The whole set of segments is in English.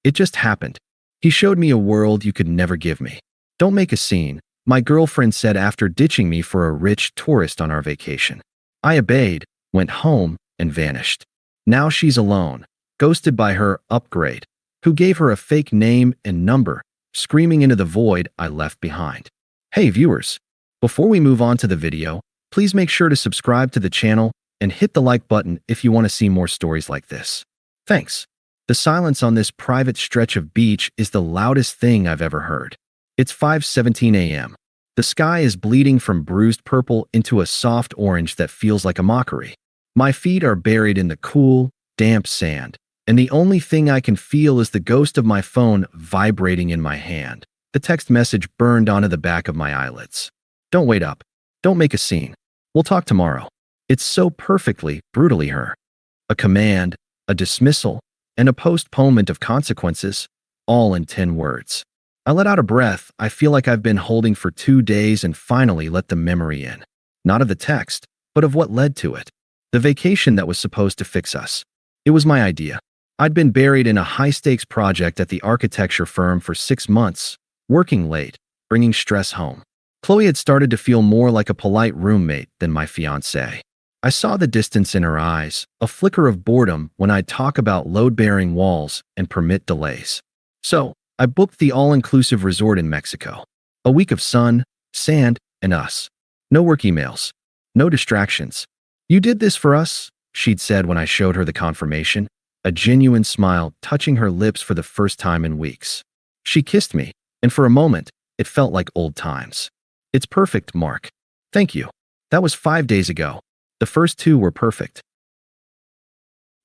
It just happened. He showed me a world you could never give me. Don't make a scene, my girlfriend said after ditching me for a rich tourist on our vacation. I obeyed, went home, and vanished. Now she's alone, ghosted by her upgrade, who gave her a fake name and number, screaming into the void I left behind. Hey viewers, before we move on to the video, please make sure to subscribe to the channel and hit the like button if you want to see more stories like this. Thanks. The silence on this private stretch of beach is the loudest thing I've ever heard. It's 5:17 a.m. The sky is bleeding from bruised purple into a soft orange that feels like a mockery. My feet are buried in the cool, damp sand, and the only thing I can feel is the ghost of my phone vibrating in my hand. The text message burned onto the back of my eyelids. Don't wait up. Don't make a scene. We'll talk tomorrow. It's so perfectly, brutally her. A command, a dismissal, and a postponement of consequences, all in 10 words. I let out a breath I feel like I've been holding for 2 days and finally let the memory in. Not of the text, but of what led to it. The vacation that was supposed to fix us. It was my idea. I'd been buried in a high-stakes project at the architecture firm for 6 months, working late, bringing stress home. Chloe had started to feel more like a polite roommate than my fiancé. I saw the distance in her eyes, a flicker of boredom when I'd talk about load-bearing walls and permit delays. So, I booked the all-inclusive resort in Mexico. A week of sun, sand, and us. No work emails. No distractions. You did this for us, she'd said when I showed her the confirmation, a genuine smile touching her lips for the first time in weeks. She kissed me, and for a moment, it felt like old times. It's perfect, Mark. Thank you. That was 5 days ago. The first 2 were perfect.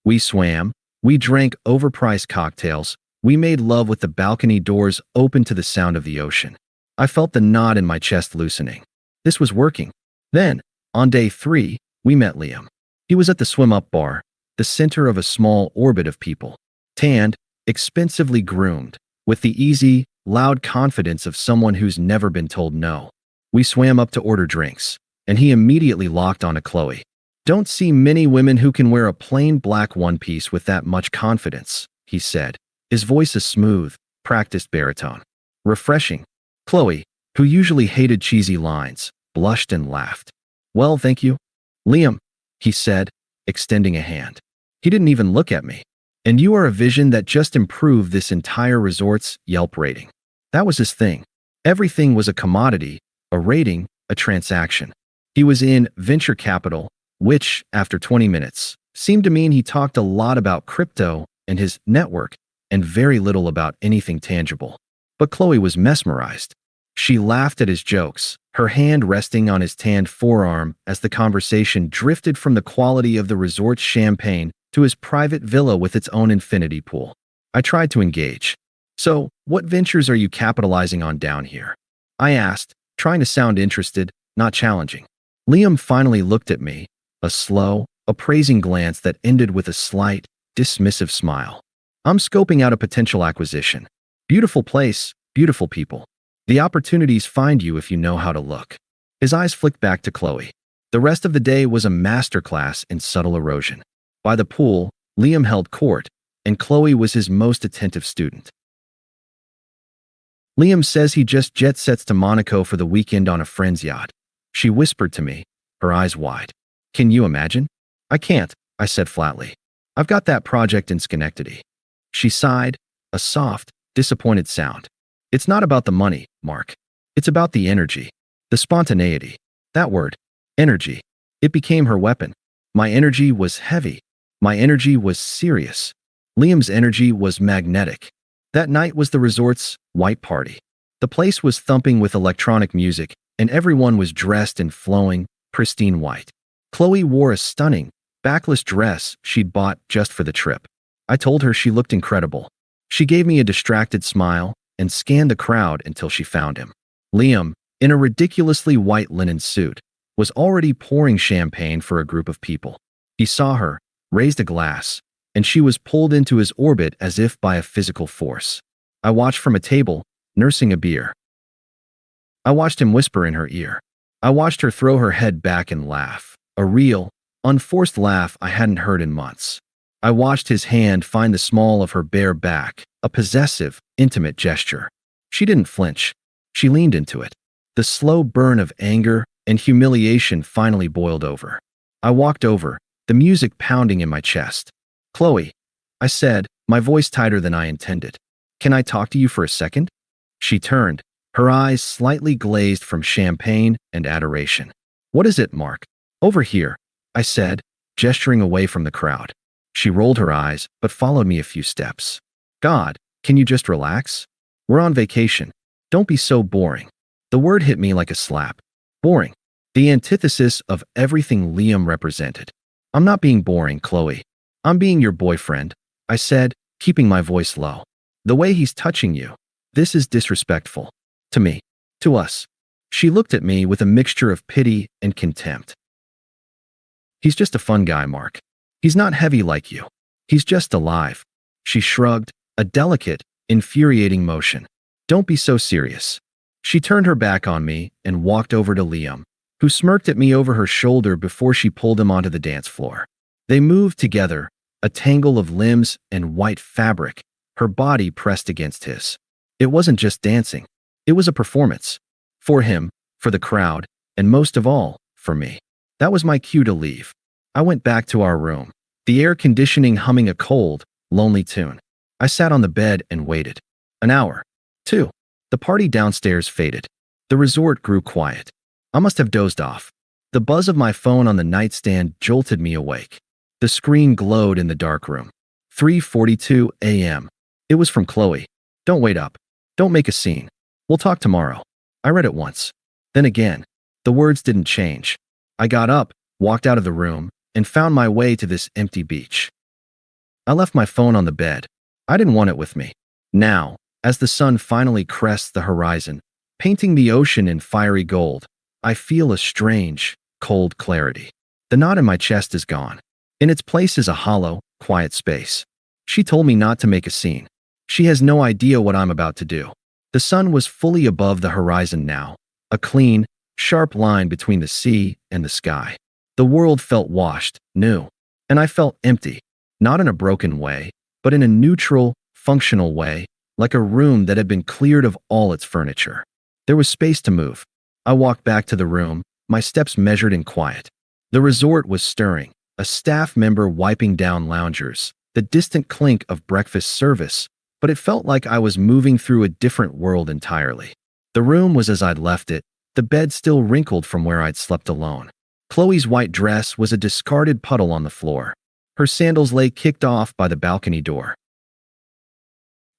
We swam, we drank overpriced cocktails, we made love with the balcony doors open to the sound of the ocean. I felt the knot in my chest loosening. This was working. Then, on day 3, we met Liam. He was at the swim-up bar, the center of a small orbit of people. Tanned, expensively groomed, with the easy, loud confidence of someone who's never been told no. We swam up to order drinks, and he immediately locked onto Chloe. Don't see many women who can wear a plain black one-piece with that much confidence, he said, his voice a smooth, practiced baritone. Refreshing. Chloe, who usually hated cheesy lines, blushed and laughed. Well, thank you. Liam, he said, extending a hand. He didn't even look at me. And you are a vision that just improved this entire resort's Yelp rating. That was his thing. Everything was a commodity, a rating, a transaction. He was in venture capital, which, after 20 minutes, seemed to mean he talked a lot about crypto and his network, and very little about anything tangible. But Chloe was mesmerized. She laughed at his jokes, her hand resting on his tanned forearm as the conversation drifted from the quality of the resort's champagne to his private villa with its own infinity pool. I tried to engage. So, what ventures are you capitalizing on down here? I asked, trying to sound interested, not challenging. Liam finally looked at me, a slow, appraising glance that ended with a slight, dismissive smile. I'm scoping out a potential acquisition. Beautiful place, beautiful people. The opportunities find you if you know how to look. His eyes flicked back to Chloe. The rest of the day was a masterclass in subtle erosion. By the pool, Liam held court, and Chloe was his most attentive student. Liam says he just jet sets to Monaco for the weekend on a friend's yacht. She whispered to me, her eyes wide. Can you imagine? I can't, I said flatly. I've got that project in Schenectady. She sighed, a soft, disappointed sound. It's not about the money, Mark. It's about the energy, the spontaneity. That word, energy. It became her weapon. My energy was heavy. My energy was serious. Liam's energy was magnetic. That night was the resort's white party. The place was thumping with electronic music, and everyone was dressed in flowing, pristine white. Chloe wore a stunning, backless dress she'd bought just for the trip. I told her she looked incredible. She gave me a distracted smile and scanned the crowd until she found him. Liam, in a ridiculously white linen suit, was already pouring champagne for a group of people. He saw her, raised a glass, and she was pulled into his orbit as if by a physical force. I watched from a table, nursing a beer. I watched him whisper in her ear. I watched her throw her head back and laugh, a real, unforced laugh I hadn't heard in months. I watched his hand find the small of her bare back, a possessive, intimate gesture. She didn't flinch. She leaned into it. The slow burn of anger and humiliation finally boiled over. I walked over, the music pounding in my chest. "Chloe," I said, my voice tighter than I intended. "Can I talk to you for a second?" She turned, her eyes slightly glazed from champagne and adoration. "What is it, Mark?" "Over here," I said, gesturing away from the crowd. She rolled her eyes, but followed me a few steps. "God, can you just relax? We're on vacation. Don't be so boring." The word hit me like a slap. Boring. The antithesis of everything Liam represented. "I'm not being boring, Chloe. I'm being your boyfriend," I said, keeping my voice low. "The way he's touching you, this is disrespectful. To me. To us." She looked at me with a mixture of pity and contempt. "He's just a fun guy, Mark. He's not heavy like you. He's just alive." She shrugged, a delicate, infuriating motion. "Don't be so serious." She turned her back on me and walked over to Liam, who smirked at me over her shoulder before she pulled him onto the dance floor. They moved together, a tangle of limbs and white fabric, her body pressed against his. It wasn't just dancing. It was a performance. For him, for the crowd, and most of all, for me. That was my cue to leave. I went back to our room, the air conditioning humming a cold, lonely tune. I sat on the bed and waited. An hour. 2. The party downstairs faded. The resort grew quiet. I must have dozed off. The buzz of my phone on the nightstand jolted me awake. The screen glowed in the dark room. 3:42 a.m. It was from Chloe. "Don't wait up. Don't make a scene. We'll talk tomorrow." I read it once. Then again. The words didn't change. I got up, walked out of the room, and found my way to this empty beach. I left my phone on the bed. I didn't want it with me. Now, as the sun finally crests the horizon, painting the ocean in fiery gold, I feel a strange, cold clarity. The knot in my chest is gone. In its place is a hollow, quiet space. She told me not to make a scene. She has no idea what I'm about to do. The sun was fully above the horizon now, a clean, sharp line between the sea and the sky. The world felt washed, new, and I felt empty, not in a broken way, but in a neutral, functional way, like a room that had been cleared of all its furniture. There was space to move. I walked back to the room, my steps measured in quiet. The resort was stirring, a staff member wiping down loungers, the distant clink of breakfast service, but it felt like I was moving through a different world entirely. The room was as I'd left it, the bed still wrinkled from where I'd slept alone. Chloe's white dress was a discarded puddle on the floor. Her sandals lay kicked off by the balcony door.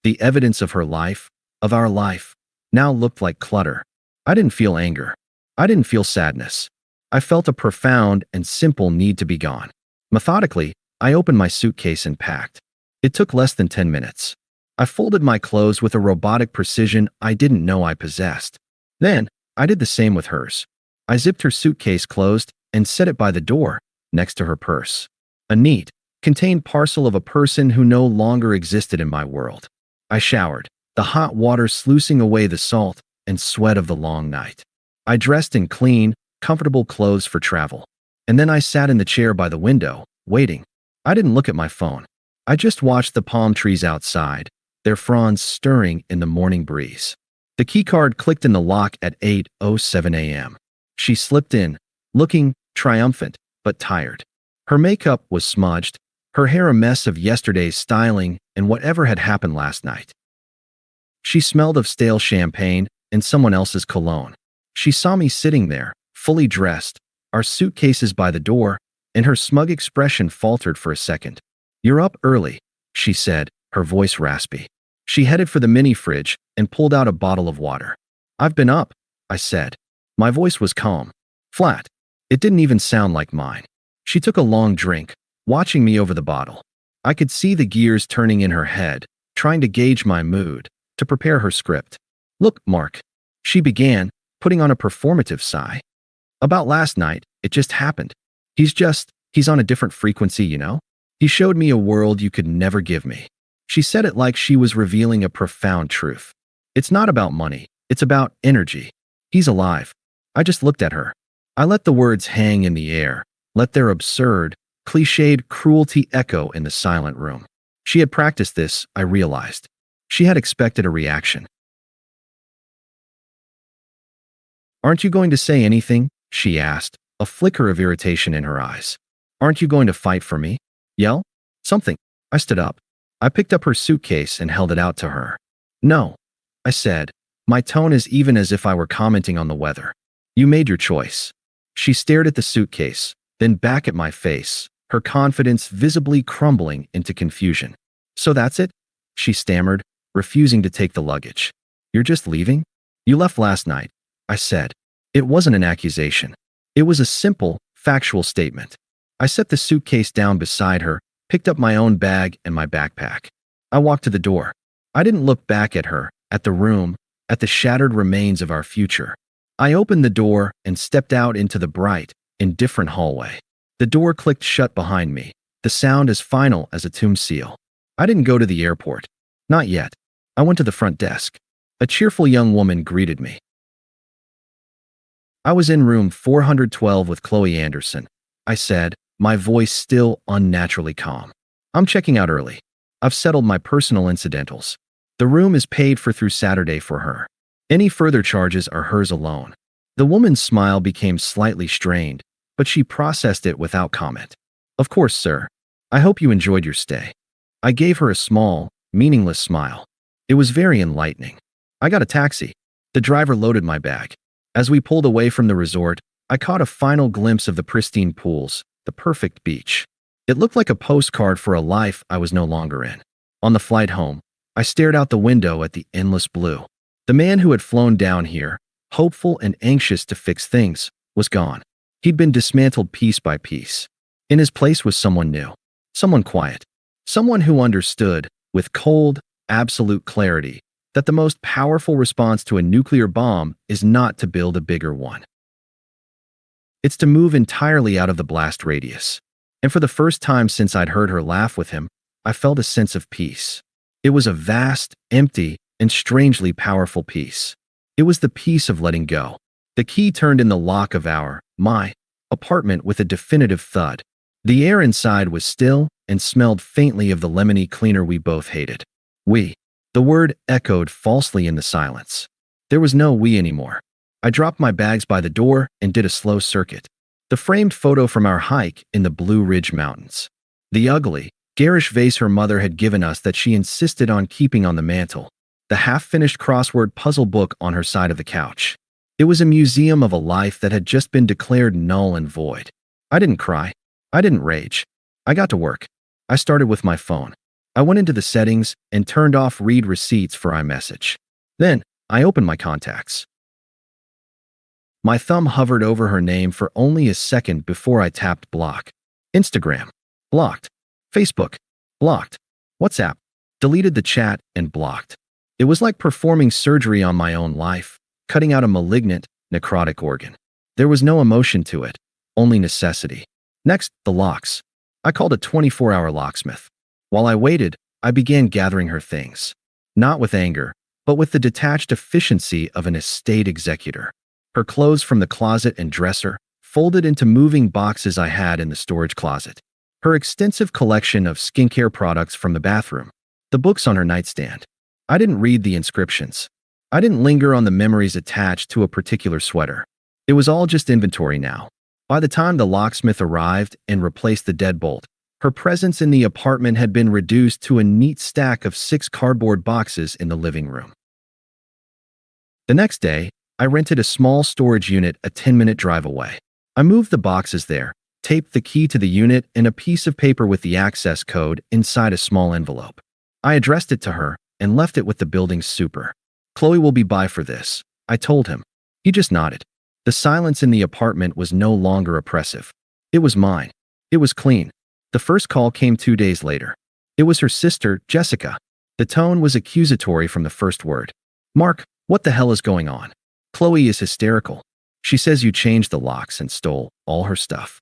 The evidence of her life, of our life, now looked like clutter. I didn't feel anger. I didn't feel sadness. I felt a profound and simple need to be gone. Methodically, I opened my suitcase and packed. It took less than 10 minutes. I folded my clothes with a robotic precision I didn't know I possessed. Then, I did the same with hers. I zipped her suitcase closed and set it by the door, next to her purse. A neat, contained parcel of a person who no longer existed in my world. I showered, the hot water sluicing away the salt and sweat of the long night. I dressed in clean, comfortable clothes for travel. And then I sat in the chair by the window, waiting. I didn't look at my phone. I just watched the palm trees outside, their fronds stirring in the morning breeze. The keycard clicked in the lock at 8:07 a.m. She slipped in, looking triumphant, but tired. Her makeup was smudged, her hair a mess of yesterday's styling and whatever had happened last night. She smelled of stale champagne and someone else's cologne. She saw me sitting there, fully dressed, our suitcases by the door, and her smug expression faltered for a second. "You're up early," she said, her voice raspy. She headed for the mini fridge and pulled out a bottle of water. "I've been up," I said. My voice was calm, flat. It didn't even sound like mine. She took a long drink, watching me over the bottle. I could see the gears turning in her head, trying to gauge my mood, to prepare her script. "Look, Mark," she began, putting on a performative sigh. "About last night, it just happened. He's on a different frequency, you know? He showed me a world you could never give me." She said it like she was revealing a profound truth. "It's not about money, it's about energy. He's alive." I just looked at her. I let the words hang in the air, let their absurd, cliched cruelty echo in the silent room. She had practiced this, I realized. She had expected a reaction. "Aren't you going to say anything?" she asked, a flicker of irritation in her eyes. "Aren't you going to fight for me? Yell? Something?" I stood up. I picked up her suitcase and held it out to her. "No," I said, my tone as even as if I were commenting on the weather. "You made your choice." She stared at the suitcase, then back at my face, her confidence visibly crumbling into confusion. "So that's it?" she stammered, refusing to take the luggage. "You're just leaving?" "You left last night," I said. It wasn't an accusation. It was a simple, factual statement. I set the suitcase down beside her, picked up my own bag and my backpack. I walked to the door. I didn't look back at her, at the room, at the shattered remains of our future. I opened the door and stepped out into the bright, indifferent hallway. The door clicked shut behind me, the sound as final as a tomb seal. I didn't go to the airport. Not yet. I went to the front desk. A cheerful young woman greeted me. "I was in room 412 with Chloe Anderson," I said, my voice still unnaturally calm. "I'm checking out early. I've settled my personal incidentals. The room is paid for through Saturday for her. Any further charges are hers alone." The woman's smile became slightly strained, but she processed it without comment. "Of course, sir. I hope you enjoyed your stay." I gave her a small, meaningless smile. It was very enlightening. I got a taxi. The driver loaded my bag. As we pulled away from the resort, I caught a final glimpse of the pristine pools, the perfect beach. It looked like a postcard for a life I was no longer in. On the flight home, I stared out the window at the endless blue. The man who had flown down here, hopeful and anxious to fix things, was gone. He'd been dismantled piece by piece. In his place was someone new, someone quiet, someone who understood, with cold, absolute clarity, that the most powerful response to a nuclear bomb is not to build a bigger one. It's to move entirely out of the blast radius. And for the first time since I'd heard her laugh with him, I felt a sense of peace. It was a vast, empty, and strangely powerful peace. It was the peace of letting go. The key turned in the lock of my apartment with a definitive thud. The air inside was still and smelled faintly of the lemony cleaner we both hated. We. The word echoed falsely in the silence. There was no we anymore. I dropped my bags by the door and did a slow circuit. The framed photo from our hike in the Blue Ridge Mountains. The ugly, garish vase her mother had given us that she insisted on keeping on the mantel. The half-finished crossword puzzle book on her side of the couch. It was a museum of a life that had just been declared null and void. I didn't cry. I didn't rage. I got to work. I started with my phone. I went into the settings and turned off read receipts for iMessage. Then, I opened my contacts. My thumb hovered over her name for only a second before I tapped block. Instagram. Blocked. Facebook. Blocked. WhatsApp. Deleted the chat and blocked. It was like performing surgery on my own life, cutting out a malignant, necrotic organ. There was no emotion to it, only necessity. Next, the locks. I called a 24-hour locksmith. While I waited, I began gathering her things. Not with anger, but with the detached efficiency of an estate executor. Her clothes from the closet and dresser, folded into moving boxes I had in the storage closet. Her extensive collection of skincare products from the bathroom. The books on her nightstand. I didn't read the inscriptions. I didn't linger on the memories attached to a particular sweater. It was all just inventory now. By the time the locksmith arrived and replaced the deadbolt, her presence in the apartment had been reduced to a neat stack of 6 cardboard boxes in the living room. The next day, I rented a small storage unit a 10-minute drive away. I moved the boxes there, taped the key to the unit and a piece of paper with the access code inside a small envelope. I addressed it to her and left it with the building's super. "Chloe will be by for this," I told him. He just nodded. The silence in the apartment was no longer oppressive. It was mine. It was clean. The first call came 2 days later. It was her sister, Jessica. The tone was accusatory from the first word. "Mark, what the hell is going on? Chloe is hysterical. She says you changed the locks and stole all her stuff."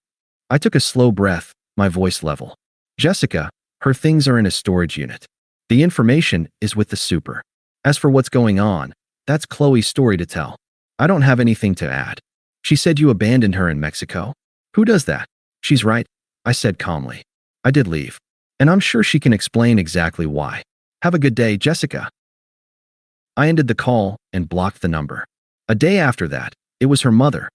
I took a slow breath, my voice level. "Jessica, her things are in a storage unit. The information is with the super. As for what's going on, that's Chloe's story to tell. I don't have anything to add. She said you abandoned her in Mexico. Who does that?" "She's right," I said calmly. "I did leave. And I'm sure she can explain exactly why. Have a good day, Jessica." I ended the call and blocked the number. A day after that, it was her mother.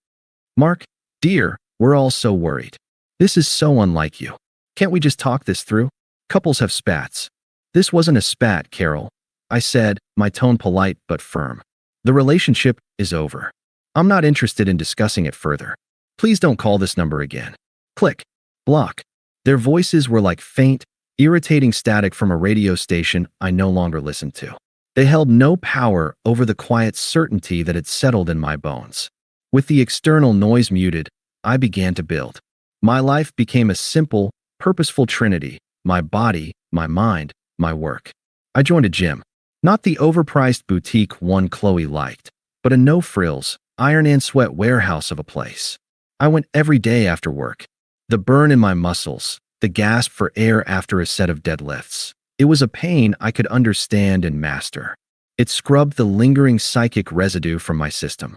Mark, dear, we're all so worried. This is so unlike you. Can't we just talk this through? Couples have spats. This wasn't a spat, Carol. I said, my tone polite but firm. The relationship is over. I'm not interested in discussing it further. Please don't call this number again. Click. Block. Their voices were like faint, irritating static from a radio station I no longer listened to. They held no power over the quiet certainty that had settled in my bones. With the external noise muted, I began to build. My life became a simple, purposeful trinity: my body, my mind, my work. I joined a gym. Not the overpriced boutique one Chloe liked, but a no-frills, iron-and-sweat warehouse of a place. I went every day after work. The burn in my muscles, the gasp for air after a set of deadlifts. It was a pain I could understand and master. It scrubbed the lingering psychic residue from my system.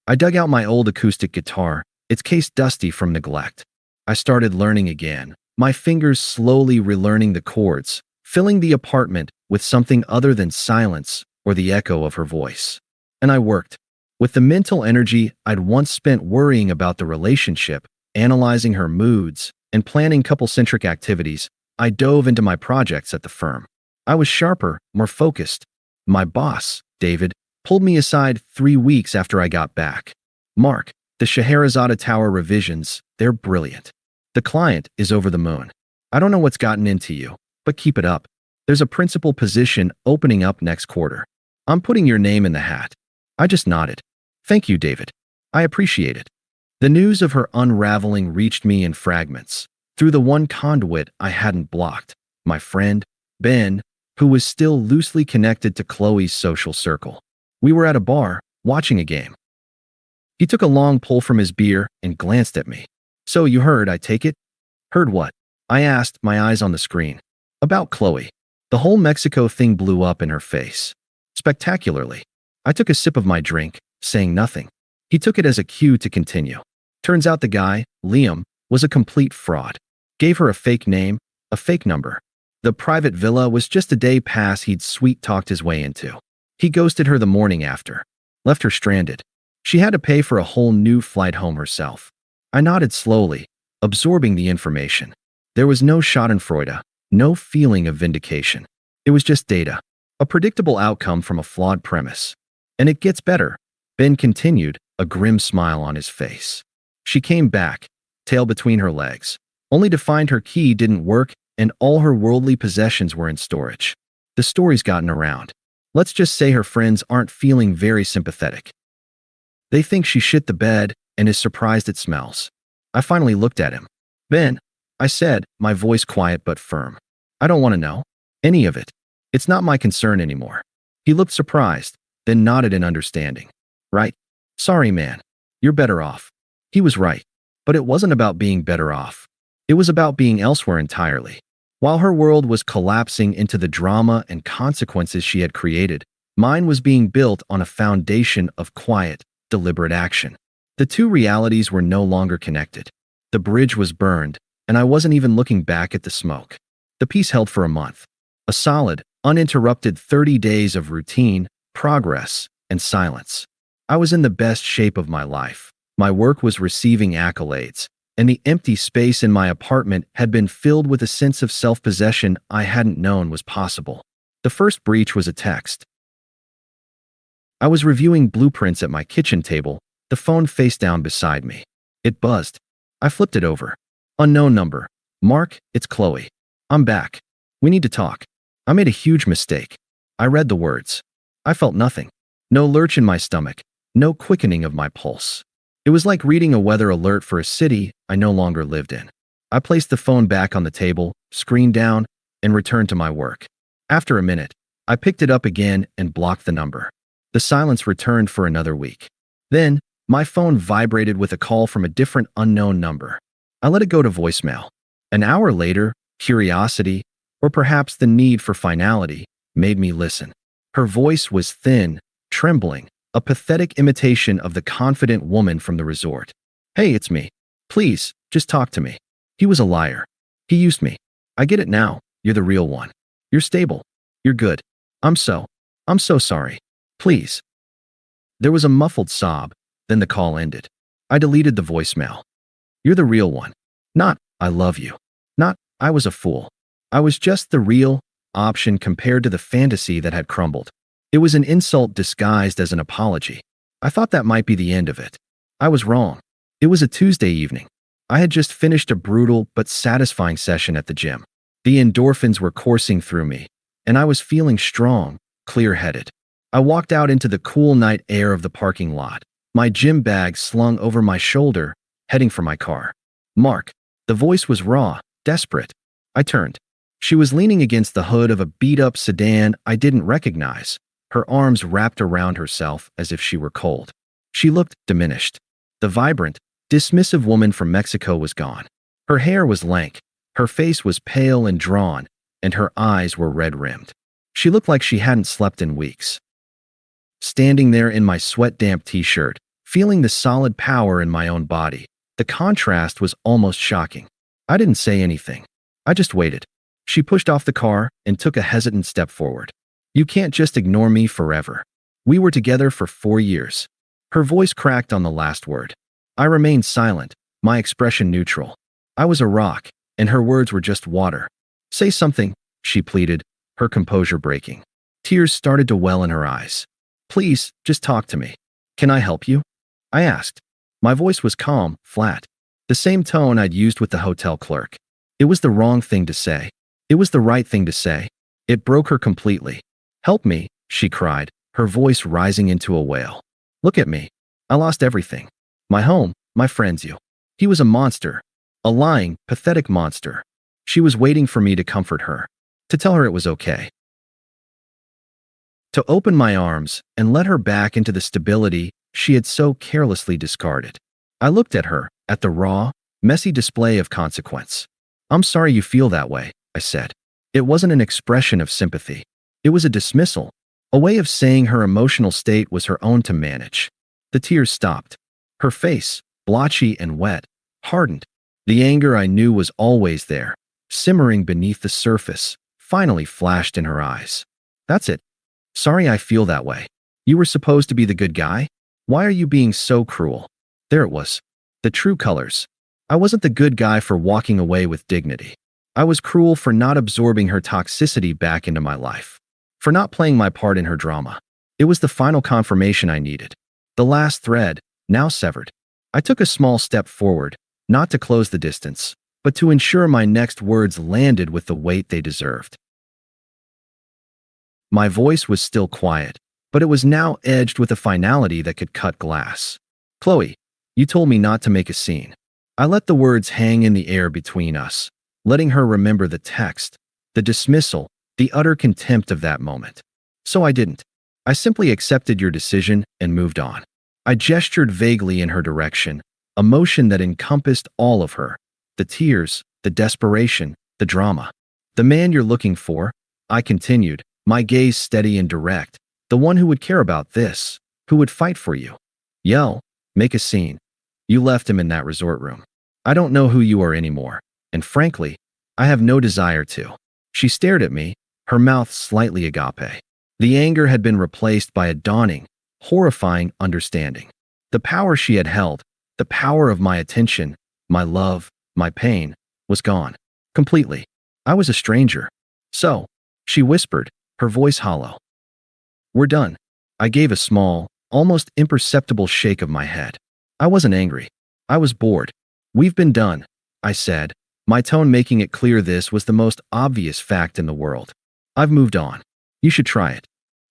I dug out my old acoustic guitar, its case dusty from neglect. I started learning again, my fingers slowly relearning the chords, filling the apartment with something other than silence or the echo of her voice. And I worked. With the mental energy I'd once spent worrying about the relationship, analyzing her moods, and planning couple-centric activities, I dove into my projects at the firm. I was sharper, more focused. My boss, David, pulled me aside 3 weeks after I got back. Mark, the Scheherazade Tower revisions, they're brilliant. The client is over the moon. I don't know what's gotten into you, but keep it up. There's a principal position opening up next quarter. I'm putting your name in the hat. I just nodded. Thank you, David. I appreciate it. The news of her unraveling reached me in fragments, through the one conduit I hadn't blocked, my friend, Ben, who was still loosely connected to Chloe's social circle. We were at a bar, watching a game. He took a long pull from his beer and glanced at me. So you heard, I take it? Heard what? I asked, my eyes on the screen. About Chloe. The whole Mexico thing blew up in her face. Spectacularly. I took a sip of my drink, saying nothing. He took it as a cue to continue. Turns out the guy, Liam, was a complete fraud. Gave her a fake name, a fake number. The private villa was just a day pass he'd sweet-talked his way into. He ghosted her the morning after. Left her stranded. She had to pay for a whole new flight home herself. I nodded slowly, absorbing the information. There was no schadenfreude, no feeling of vindication. It was just data. A predictable outcome from a flawed premise. And it gets better, Ben continued, a grim smile on his face. She came back, tail between her legs, only to find her key didn't work and all her worldly possessions were in storage. The story's gotten around. Let's just say her friends aren't feeling very sympathetic. They think she shit the bed and is surprised it smells. I finally looked at him. Ben, I said, my voice quiet but firm. I don't want to know any of it. It's not my concern anymore. He looked surprised, then nodded in understanding. Right? Sorry, man. You're better off. He was right. But it wasn't about being better off. It was about being elsewhere entirely. While her world was collapsing into the drama and consequences she had created, mine was being built on a foundation of quiet, deliberate action. The two realities were no longer connected. The bridge was burned, and I wasn't even looking back at the smoke. The peace held for a month. A solid, uninterrupted 30 days of routine, progress, and silence. I was in the best shape of my life. My work was receiving accolades, and the empty space in my apartment had been filled with a sense of self-possession I hadn't known was possible. The first breach was a text. I was reviewing blueprints at my kitchen table, the phone face down beside me. It buzzed. I flipped it over. Unknown number. Mark, it's Chloe. I'm back. We need to talk. I made a huge mistake. I read the words. I felt nothing. No lurch in my stomach. No quickening of my pulse. It was like reading a weather alert for a city I no longer lived in. I placed the phone back on the table, screen down, and returned to my work. After a minute, I picked it up again and blocked the number. The silence returned for another week. Then, my phone vibrated with a call from a different unknown number. I let it go to voicemail. An hour later, curiosity, or perhaps the need for finality, made me listen. Her voice was thin, trembling, a pathetic imitation of the confident woman from the resort. Hey, it's me. Please, just talk to me. He was a liar. He used me. I get it now. You're the real one. You're stable. You're good. I'm so. I'm so sorry. Please. There was a muffled sob, then the call ended. I deleted the voicemail. You're the real one. Not, I love you. Not, I was a fool. I was just the real option compared to the fantasy that had crumbled. It was an insult disguised as an apology. I thought that might be the end of it. I was wrong. It was a Tuesday evening. I had just finished a brutal but satisfying session at the gym. The endorphins were coursing through me, and I was feeling strong, clear-headed. I walked out into the cool night air of the parking lot, my gym bag slung over my shoulder, heading for my car. Mark. The voice was raw, desperate. I turned. She was leaning against the hood of a beat-up sedan I didn't recognize, her arms wrapped around herself as if she were cold. She looked diminished. The vibrant, dismissive woman from Mexico was gone. Her hair was lank, her face was pale and drawn, and her eyes were red-rimmed. She looked like she hadn't slept in weeks. Standing there in my sweat-damp t-shirt, feeling the solid power in my own body, the contrast was almost shocking. I didn't say anything. I just waited. She pushed off the car and took a hesitant step forward. You can't just ignore me forever. We were together for 4 years. Her voice cracked on the last word. I remained silent, my expression neutral. I was a rock, and her words were just water. Say something, she pleaded, her composure breaking. Tears started to well in her eyes. Please, just talk to me. Can I help you? I asked. My voice was calm, flat. The same tone I'd used with the hotel clerk. It was the wrong thing to say. It was the right thing to say. It broke her completely. Help me, she cried, her voice rising into a wail. Look at me. I lost everything. My home, my friends, you. He was a monster. A lying, pathetic monster. She was waiting for me to comfort her. To tell her it was okay. To open my arms and let her back into the stability she had so carelessly discarded. I looked at her, at the raw, messy display of consequence. I'm sorry you feel that way, I said. It wasn't an expression of sympathy. It was a dismissal, a way of saying her emotional state was her own to manage. The tears stopped. Her face, blotchy and wet, hardened. The anger I knew was always there, simmering beneath the surface, finally flashed in her eyes. That's it. Sorry I feel that way. You were supposed to be the good guy? Why are you being so cruel? There it was. The true colors. I wasn't the good guy for walking away with dignity. I was cruel for not absorbing her toxicity back into my life. For not playing my part in her drama. It was the final confirmation I needed. The last thread, now severed. I took a small step forward, not to close the distance, but to ensure my next words landed with the weight they deserved. My voice was still quiet, but it was now edged with a finality that could cut glass. Chloe, you told me not to make a scene. I let the words hang in the air between us, letting her remember the text, the dismissal, the utter contempt of that moment. So I didn't. I simply accepted your decision and moved on. I gestured vaguely in her direction, emotion that encompassed all of her, the tears, the desperation, the drama. The man you're looking for, I continued, my gaze steady and direct, the one who would care about this, who would fight for you. Yell, make a scene. You left him in that resort room. I don't know who you are anymore, and frankly, I have no desire to. She stared at me, her mouth slightly agape. The anger had been replaced by a dawning, horrifying understanding. The power she had held, the power of my attention, my love, my pain, was gone. Completely. I was a stranger. So, she whispered, her voice hollow. We're done. I gave a small, almost imperceptible shake of my head. I wasn't angry. I was bored. We've been done, I said, my tone making it clear this was the most obvious fact in the world. I've moved on. You should try it.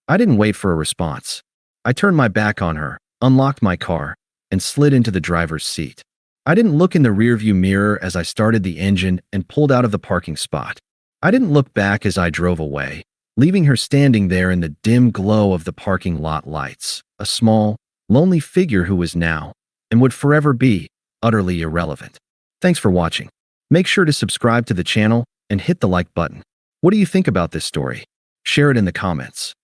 I didn't wait for a response. I turned my back on her, unlocked my car, and slid into the driver's seat. I didn't look in the rearview mirror as I started the engine and pulled out of the parking spot. I didn't look back as I drove away, leaving her standing there in the dim glow of the parking lot lights, a small, lonely figure who was now, and would forever be, utterly irrelevant. Thanks for watching. Make sure to subscribe to the channel and hit the like button. What do you think about this story? Share it in the comments.